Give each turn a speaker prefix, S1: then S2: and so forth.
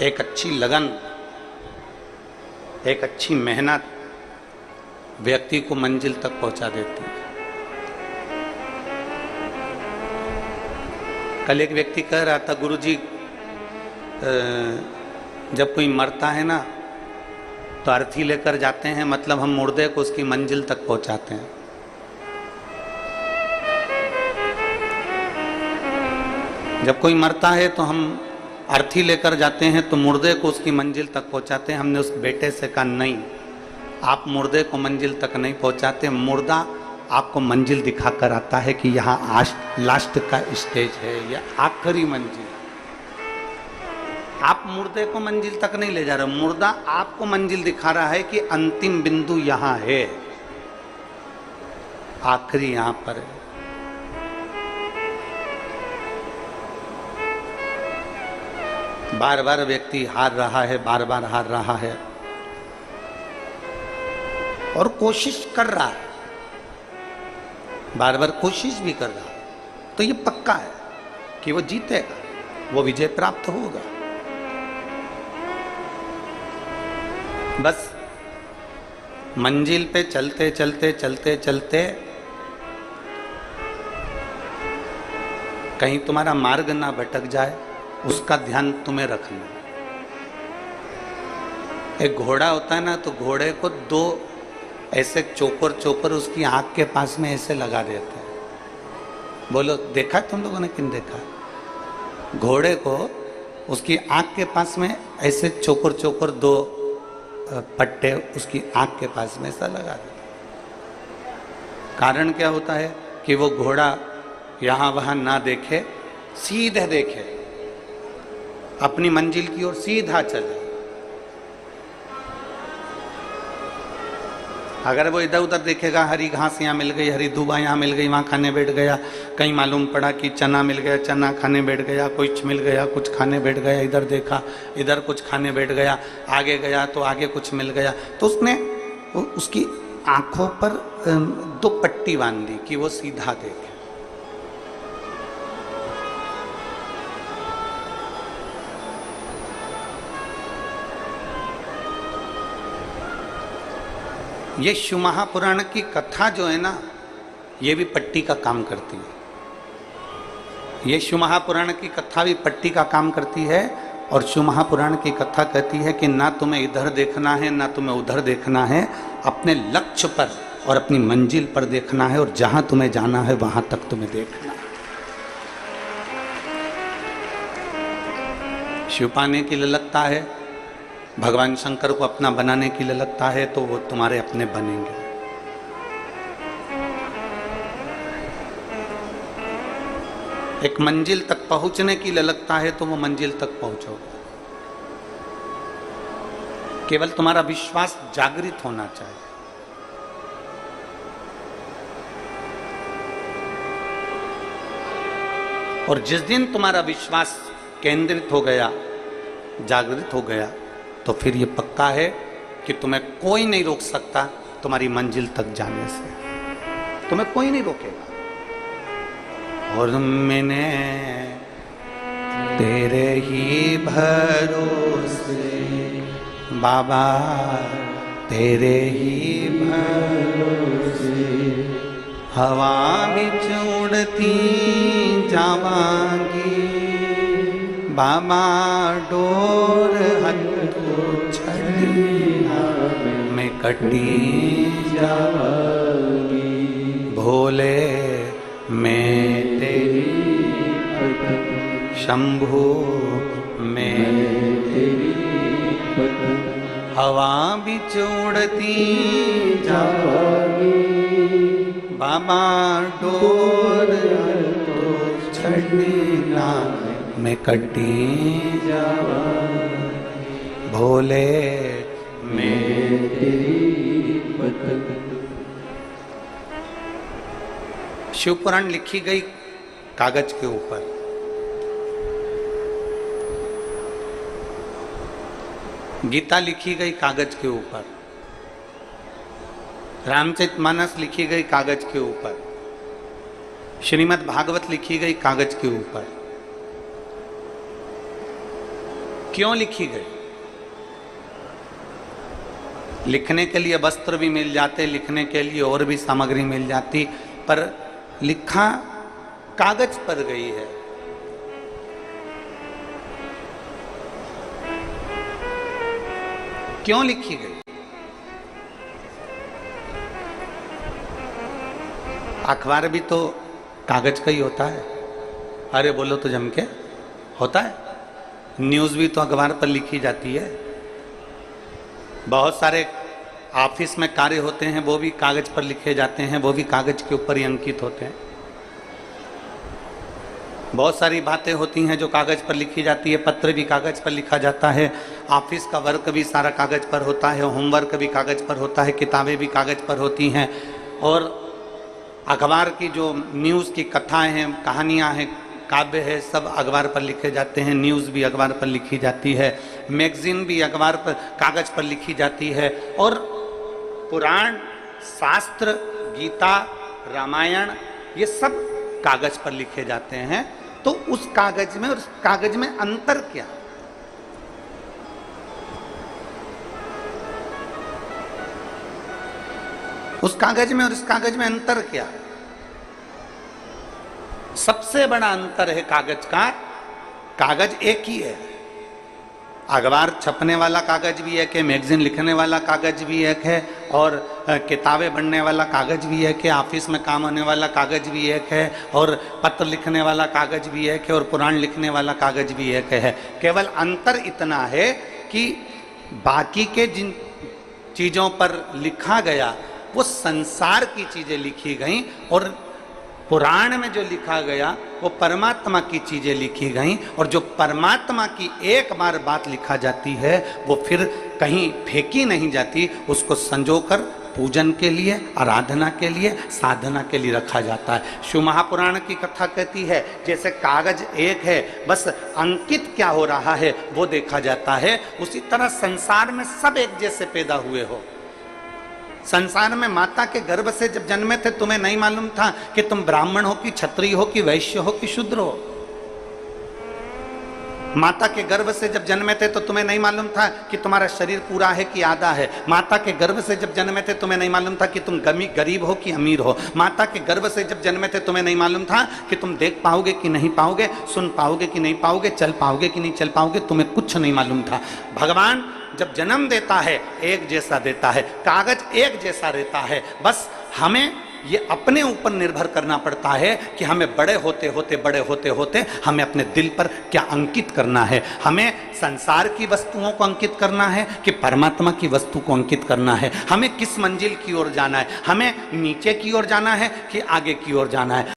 S1: एक अच्छी लगन, एक अच्छी मेहनत व्यक्ति को मंजिल तक पहुंचा देती है। कल एक व्यक्ति कह रहा था, गुरुजी जब कोई मरता है ना तो अर्थी लेकर जाते हैं, मतलब हम मुर्दे को उसकी मंजिल तक पहुंचाते हैं। जब कोई मरता है तो हम अर्थी लेकर जाते हैं तो मुर्दे को उसकी मंजिल तक पहुंचाते हैं। हमने उस बेटे से कहा, नहीं, आप मुर्दे को मंजिल तक नहीं पहुंचाते, मुर्दा आपको मंजिल दिखाकर आता है कि यहाँ लास्ट का स्टेज है, यह आखिरी मंजिल। आप मुर्दे को मंजिल तक नहीं ले जा रहे, मुर्दा आपको मंजिल दिखा रहा है कि अंतिम बिंदु यहाँ है, आखिरी यहाँ पर है। बार बार व्यक्ति हार रहा है, बार बार हार रहा है और कोशिश कर रहा है, बार बार कोशिश भी कर रहा है, तो ये पक्का है कि वो जीतेगा, वो विजय प्राप्त होगा। बस मंजिल पे चलते चलते चलते चलते कहीं तुम्हारा मार्ग ना भटक जाए, उसका ध्यान तुम्हें रखना। एक घोड़ा होता है ना, तो घोड़े को दो ऐसे चोकर उसकी आंख के पास में ऐसे लगा देते हैं। बोलो, देखा तुम लोगों ने? किन देखा? घोड़े को उसकी आंख के पास में ऐसे चोकर दो पट्टे उसकी आंख के पास में ऐसा लगा देते। कारण क्या होता है कि वो घोड़ा यहाँ वहाँ ना देखे, सीधे देखे, अपनी मंजिल की ओर सीधा चले। अगर वो इधर उधर देखेगा, हरी घास यहाँ मिल गई, हरी दूबा यहाँ मिल गई, वहाँ खाने बैठ गया, कहीं मालूम पड़ा कि चना मिल गया, चना खाने बैठ गया, कुछ मिल गया, कुछ खाने बैठ गया, इधर देखा, इधर कुछ खाने बैठ गया, आगे गया तो आगे कुछ मिल गया, तो उसने उसकी आंखों पर दो पट्टी बांध दी कि वो सीधा देखे। ये शिव महापुराण की कथा जो है ना, ये भी पट्टी का काम करती है। ये शिव महापुराण की कथा भी पट्टी का काम करती है। और शिव महापुराण की कथा कहती है कि ना तुम्हें इधर देखना है, ना तुम्हें उधर देखना है, अपने लक्ष्य पर और अपनी मंजिल पर देखना है, और जहां तुम्हें जाना है वहां तक तुम्हें देखना है। शिव पाने के लिए लगता है, भगवान शंकर को अपना बनाने के लिए लगता है, तो वो तुम्हारे अपने बनेंगे। एक मंजिल तक पहुंचने के लिए लगता है, तो वो मंजिल तक पहुंचोगे। केवल तुम्हारा विश्वास जागृत होना चाहिए। और जिस दिन तुम्हारा विश्वास केंद्रित हो गया, जागृत हो गया, तो फिर ये पक्का है कि तुम्हें कोई नहीं रोक सकता तुम्हारी मंजिल तक जाने से। तुम्हें कोई नहीं रोकेगा। और मैंने तेरे ही भरोसे बाबा, तेरे ही भरोसे हवा बिच उड़ती जावांगी बाबा, डोर मैं कटी जाऊंगी भोले, मैं तेरी शंभू, मैं तेरी हवा बिच उड़ती जाऊंगी बाबा, डोर छड़ना मैं कटी जाऊंगी भोले, मैं तेरी पतंग। शिव पुराण लिखी गई कागज के ऊपर। गीता लिखी गई कागज के ऊपर। रामचरितमानस लिखी गई कागज के ऊपर। श्रीमद् भागवत लिखी गई कागज के ऊपर। क्यों लिखी गई? लिखने के लिए वस्त्र भी मिल जाते, लिखने के लिए और भी सामग्री मिल जाती, पर लिखा कागज पर गई है। क्यों लिखी गई? अखबार भी तो कागज का ही होता है। अरे बोलो तो जम के होता है। न्यूज़ भी तो अखबार पर लिखी जाती है। बहुत सारे ऑफिस में कार्य होते हैं, वो भी कागज पर लिखे जाते हैं, वो भी कागज के ऊपर ही अंकित होते हैं। बहुत सारी बातें होती हैं जो कागज पर लिखी जाती है, पत्र भी कागज पर लिखा जाता है, ऑफिस का वर्क भी सारा कागज पर होता है, होमवर्क भी कागज पर होता है, किताबें भी कागज पर होती हैं, और अखबार की जो न्यूज़ की कथाएं हैं, कहानियां हैं, काव्य है, सब अखबार पर लिखे जाते हैं। न्यूज़ भी अखबार पर लिखी जाती है, मैगजीन भी अखबार पर कागज पर लिखी जाती है, और पुराण, शास्त्र, गीता, रामायण, ये सब कागज पर लिखे जाते हैं। तो उस कागज में और उस कागज में अंतर क्या? उस कागज में और इस कागज में अंतर क्या? सबसे बड़ा अंतर है कागज का, कागज एक ही है। अखबार छपने वाला कागज भी एक है, मैगजीन लिखने वाला कागज भी एक है, और किताबें बनने वाला कागज भी एक है, ऑफिस में काम होने वाला कागज भी एक है, और पत्र लिखने वाला कागज भी एक है, और पुराण लिखने वाला कागज भी एक है। केवल अंतर इतना है कि बाकी के जिन चीज़ों पर लिखा गया वो संसार की चीज़ें लिखी गई, और पुराण में जो लिखा गया वो परमात्मा की चीज़ें लिखी गई। और जो परमात्मा की एक बार बात लिखा जाती है वो फिर कहीं फेंकी नहीं जाती, उसको संजोकर पूजन के लिए, आराधना के लिए, साधना के लिए रखा जाता है। शिव महापुराण की कथा कहती है जैसे कागज एक है, बस अंकित क्या हो रहा है वो देखा जाता है, उसी तरह संसार में सब एक जैसे पैदा हुए हो। संसार में माता के गर्भ से जब जन्मे थे तुम्हें नहीं मालूम था कि तुम ब्राह्मण हो कि क्षत्रिय हो कि वैश्य हो कि शूद्र हो। माता के गर्भ से जब जन्मे थे तो तुम्हें नहीं मालूम था कि तुम्हारा शरीर पूरा है कि आधा है। माता के गर्भ से जब जन्मे थे तुम्हें नहीं मालूम था कि तुम गरीब हो कि अमीर हो। माता के गर्भ से जब जन्मे थे तुम्हें नहीं मालूम था कि तुम देख पाओगे कि नहीं पाओगे, सुन पाओगे कि नहीं पाओगे, चल पाओगे कि नहीं चल पाओगे, तुम्हें कुछ नहीं मालूम था। भगवान जब जन्म देता है एक जैसा देता है, कागज एक जैसा रहता है। बस हमें ये अपने ऊपर निर्भर करना पड़ता है कि हमें बड़े होते होते हमें अपने दिल पर क्या अंकित करना है। हमें संसार की वस्तुओं को अंकित करना है कि परमात्मा की वस्तु को अंकित करना है। हमें किस मंजिल की ओर जाना है, हमें नीचे की ओर जाना है कि आगे की ओर जाना है।